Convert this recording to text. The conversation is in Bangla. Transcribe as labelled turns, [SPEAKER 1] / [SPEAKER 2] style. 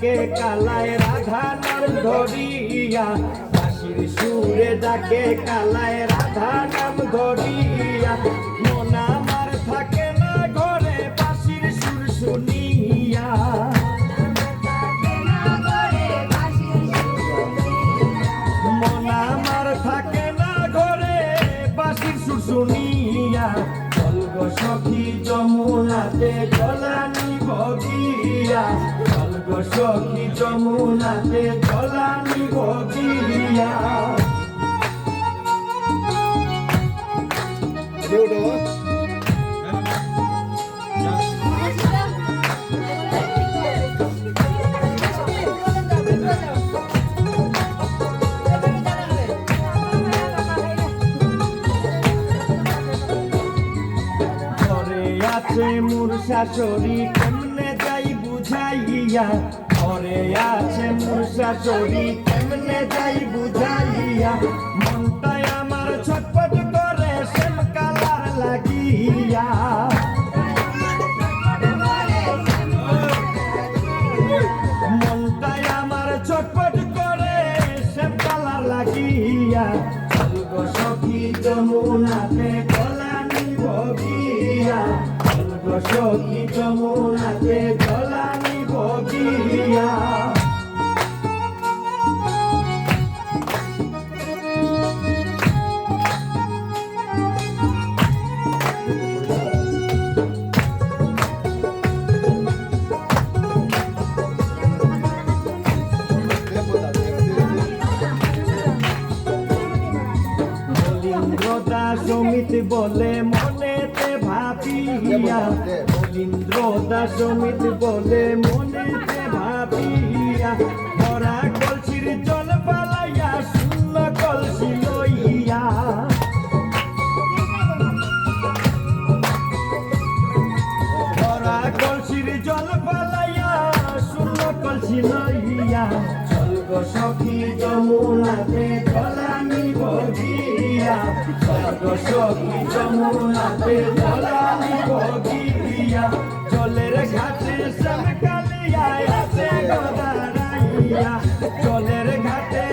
[SPEAKER 1] ডাকে কালায় রাধা নাম ধরিয়া, বাঁশির সুরে ডাকে কালায় রাধা নাম ধরিয়া। মন আমার থাকে না ঘরে বাঁশির সুর শুনিয়া, মন আমার থাকে না ঘরে বাঁশির সুর শুনিয়া। চলগ সখী যমুনাতে জলানি ভগিয়া, চলগ সখী যমুনাতে জলানি ভগিয়া। আছে মোর শাশুড়ি কেমনে যাই বুঝাইয়া, ঘরে আছে মোর শাশুড়ি কেমনে যাই বুঝাইয়া। মনটাই আমার ছটপট করে শ্যাম কালার লাগিয়া, মনটাই আমার ছটপট করে শ্যাম কালার লাগিয়া। চলগ সখী যমুনাতে গলানি ভগিয়া, চলগ সখী যমুনাতে গলানি ভগিয়া। সমিত বলে মনেতে ভাবিয়া, রবীন্দ্র দাস সমিত বলে মনেতে ভাবিয়া। ভরা কলসির জল পালাইয়া শূন্য কলসি লইয়া, ভরা কলসির জল পালাইয়া শূন্য কলসি লইয়া। চলগ সখী যমুনাতে জলানি ভগিয়া, চলগ সখী যমুনাতে জলানি ভগিয়া। জলের ঘাটে শ্যাম কালিয়া আছে গদারাইয়া, জলের ঘাটে